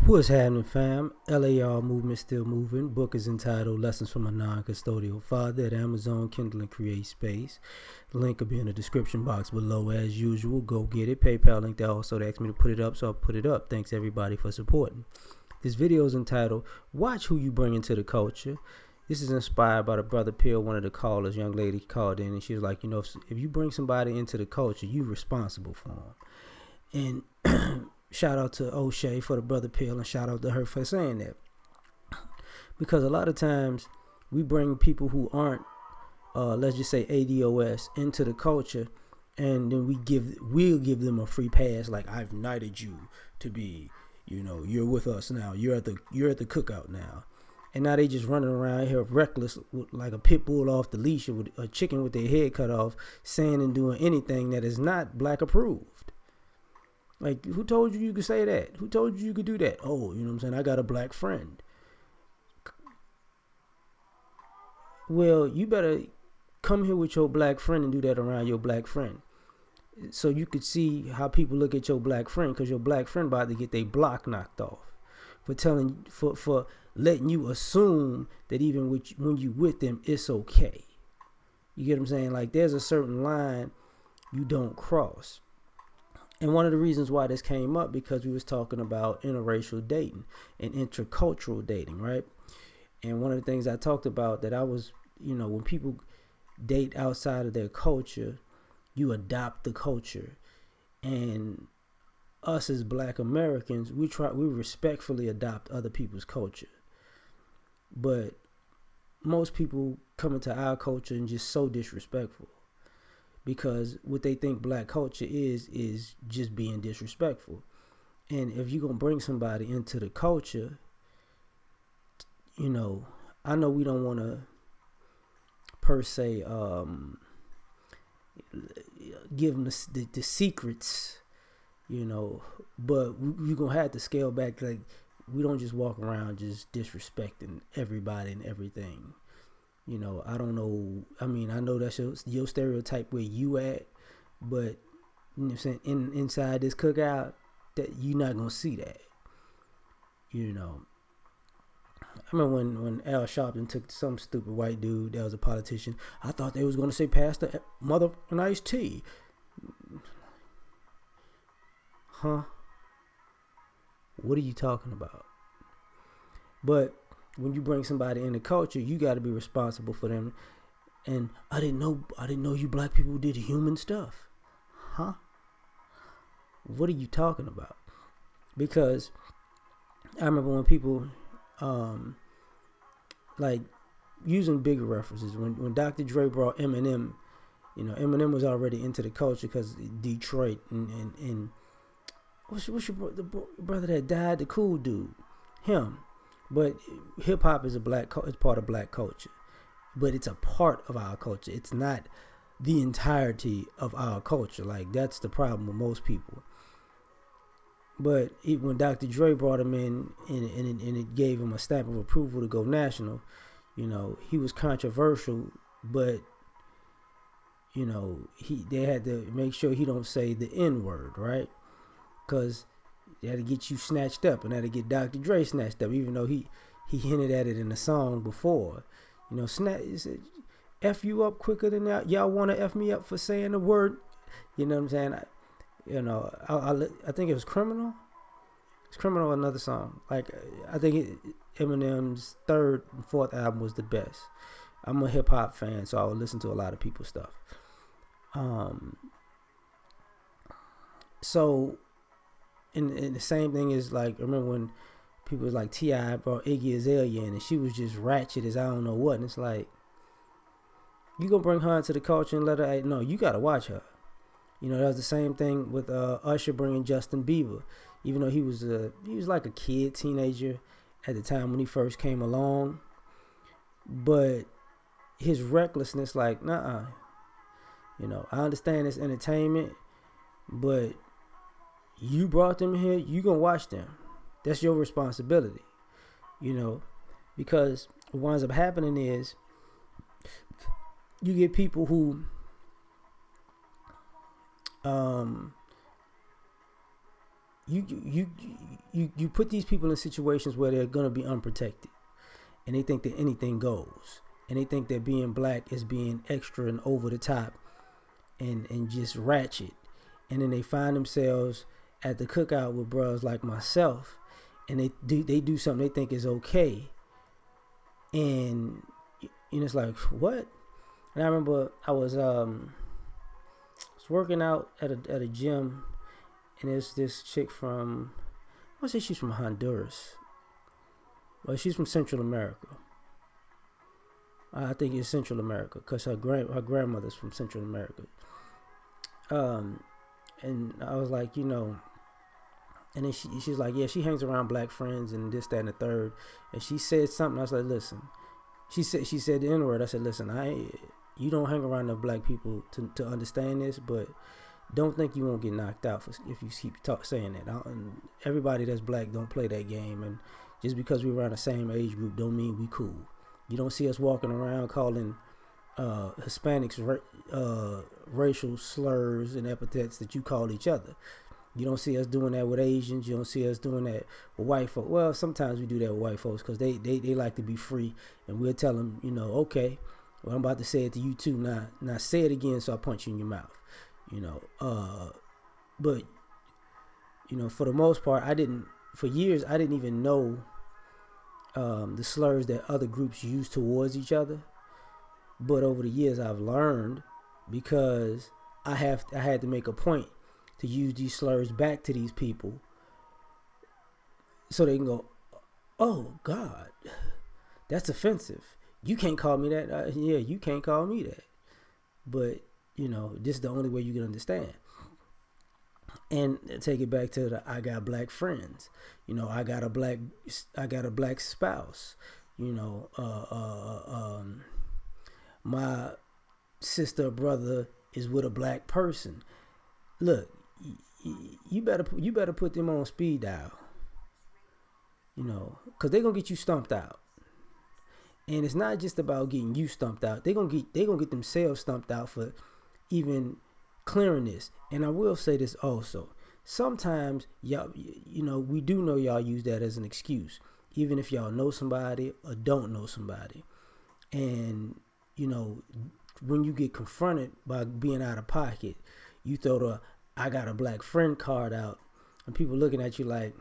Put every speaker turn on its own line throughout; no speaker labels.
What's happening, fam? L.A.R. movement still moving. Book is entitled Lessons from a Non-Custodial Father at Amazon, Kindle, and Create Space. Link will be in the description box below as usual. Go get it. PayPal link there also. They asked me to put it up, so I'll put it up. Thanks everybody for supporting. This video is entitled Watch Who You Bring Into the Culture. This is inspired by the brother Pill, one of the callers. Young lady called in and she was like, if you bring somebody into the culture, you're responsible for them. And shout out to O'Shea for the brother Pill, and shout out to her for saying that. Because a lot of times we bring people who aren't, let's just say ADOS, into the culture, and then we'll give them a free pass. Like, I've knighted you to be, you're with us now. You're at the cookout now. And now they just running around here reckless, like a pit bull off the leash, or with a chicken with their head cut off, saying and doing anything that is not black approved. Like, who told you could say that? Who told you could do that? Oh, you know what I'm saying? I got a black friend. Well, you better come here with your black friend and do that around your black friend. So you could see how people look at your black friend, because your black friend about to get their block knocked off for letting you assume that even when you with them, it's okay. You get what I'm saying? Like, there's a certain line you don't cross. And one of the reasons why this came up, because we was talking about interracial dating and intercultural dating, right? And one of the things I talked about, that I was, when people date outside of their culture, you adopt the culture. And us as black Americans, we respectfully adopt other people's culture. But most people come into our culture and just so disrespectful. Because what they think black culture is just being disrespectful. And if you're going to bring somebody into the culture, I know we don't want to, per se, give them the secrets, but you're going to have to scale back. Like, we don't just walk around just disrespecting everybody and everything. I don't know. I mean, I know that's your stereotype where you at, but you know what I'm saying, inside this cookout, that you're not gonna see that. I remember when Al Sharpton took some stupid white dude that was a politician. I thought they was gonna say Pastor Mother and Iced Tea. Huh? What are you talking about? But when you bring somebody in the culture, you got to be responsible for them. And I didn't know you black people did human stuff. Huh? What are you talking about? Because I remember when people, like, using bigger references, when Dr. Dre brought Eminem, Eminem was already into the culture because Detroit and what's your the brother that died, the cool dude, him. But hip hop is it's part of black culture, but it's a part of our culture. It's not the entirety of our culture. Like, that's the problem with most people. But when Dr. Dre brought him in and it gave him a stamp of approval to go national, he was controversial, but they had to make sure he don't say the N-word, right? Because they had to get you snatched up, and had to get Dr. Dre snatched up, even though he hinted at it in the song before. F you up quicker than that. Y'all want to F me up for saying the word. You know what I'm saying? I think it was Criminal. It's Criminal, another song. Like, I think Eminem's third and fourth album was the best. I'm a hip hop fan, so I would listen to a lot of people's stuff. So, and the same thing is, like, I remember when people was like, T.I. brought Iggy Azalea in, and she was just ratchet as I don't know what. And it's like, you gonna bring her into the culture and let her? No, you gotta watch her. That was the same thing with Usher bringing Justin Bieber, even though he was like a kid, teenager at the time when he first came along. But his recklessness, like, I understand it's entertainment, but you brought them here, you gonna watch them. That's your responsibility, because what winds up happening is you get people who you put these people in situations where they're gonna be unprotected, and they think that anything goes, and they think that being black is being extra and over the top and just ratchet, and then they find themselves at the cookout with bros like myself, and they do something they think is okay, and it's like what? And I remember I was working out at a gym, and there's this chick from, I want to say she's from Honduras. Well, she's from Central America. I think it's Central America because her grandmother's from Central America. And I was like, and then she's like, yeah, she hangs around black friends and this, that, and the third. And she said something. I was like, listen. She said the N-word. I said, listen, you don't hang around enough black people to understand this, but don't think you won't get knocked out if you keep saying that. Everybody that's black don't play that game, and just because we're around the same age group don't mean we cool. You don't see us walking around calling Hispanics racial slurs and epithets that you call each other. You don't see us doing that with Asians. You don't see us doing that with white folks. Well, sometimes we do that with white folks because they like to be free, and we'll tell them, okay, well, I'm about to say it to you too. Now say it again, so I punch you in your mouth. But for the most part, for years I didn't even know the slurs that other groups use towards each other. But over the years, I've learned, because I had to make a point to use these slurs back to these people, so they can go, oh God, that's offensive. You can't call me that. Yeah, you can't call me that. But this is the only way you can understand. And take it back to I got black friends. I got a black spouse. My sister or brother is with a black person. Look, you better put them on speed dial. Because they're gonna get you stumped out. And it's not just about getting you stumped out. They're gonna get themselves stumped out for even clearing this. And I will say this also. Sometimes y'all, we do know y'all use that as an excuse, even if y'all know somebody or don't know somebody. And when you get confronted by being out of pocket, you throw the I got a black friend card out, and people looking at you like,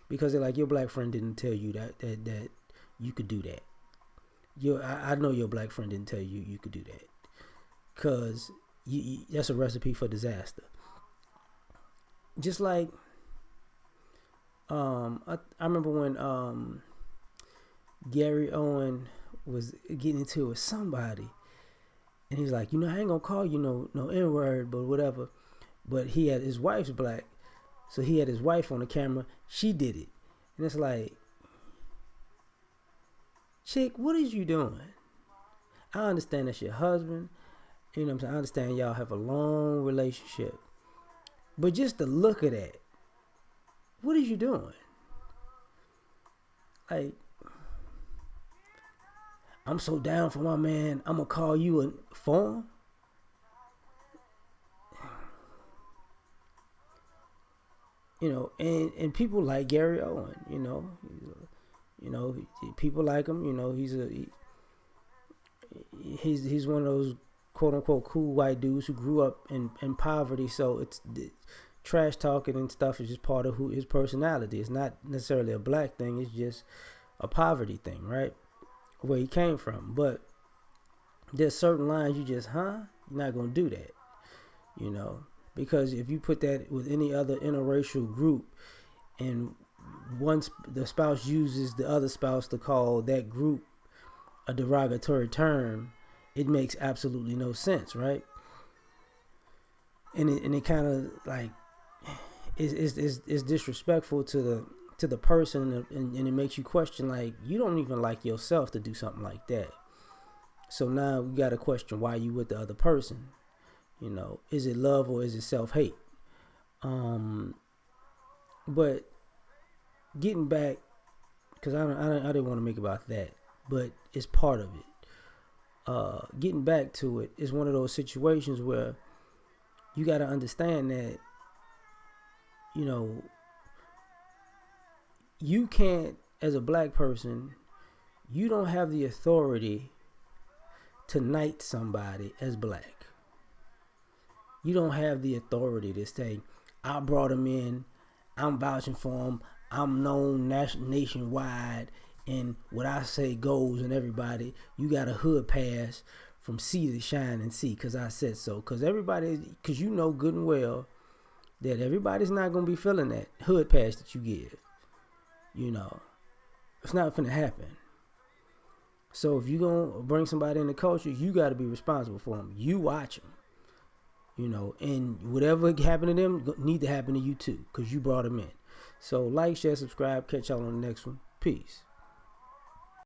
because they're like, your black friend didn't tell you that you could do that. I know your black friend didn't tell you you could do that, because that's a recipe for disaster. Just like I remember when Gary Owen was getting into it with somebody, and he's like, I ain't gonna call you no N-word, but whatever. But he had his wife's black, so he had his wife on the camera. She did it, and it's like, chick, what is you doing? I understand that's your husband. You know what I'm saying? I understand y'all have a long relationship, but just the look of that, what is you doing? Like, I'm so down for my man, I'm gonna call you a phone. And people like Gary Owen, people like him. He's one of those quote unquote cool white dudes who grew up in poverty. So it's trash talking and stuff is just part of his personality. It's not necessarily a black thing. It's just a poverty thing, right? Where he came from. But there's certain lines you just, you're not gonna do that, because if you put that with any other interracial group, and once the spouse uses the other spouse to call that group a derogatory term, it makes absolutely no sense, right? And it kind of like is disrespectful to the person, and it makes you question, like, you don't even like yourself to do something like that. So now we got to question why you with the other person. Is it love or is it self-hate? But getting back, because I didn't want to make about that, but it's part of it. Getting back to it is one of those situations where you got to understand that, you know, you can't, as a black person, you don't have the authority to knight somebody as black. You don't have the authority to say, I brought him in, I'm vouching for him, I'm known nationwide, and what I say goes, and everybody, you got a hood pass from sea to shining sea because I said so. Because you know good and well that everybody's not going to be feeling that hood pass that you give. You know, it's not going to happen. So if you're going to bring somebody in the culture, you got to be responsible for them. You watch them. You know, and whatever happened to them need to happen to you too, because you brought them in. So like, share, subscribe. Catch y'all on the next one. Peace.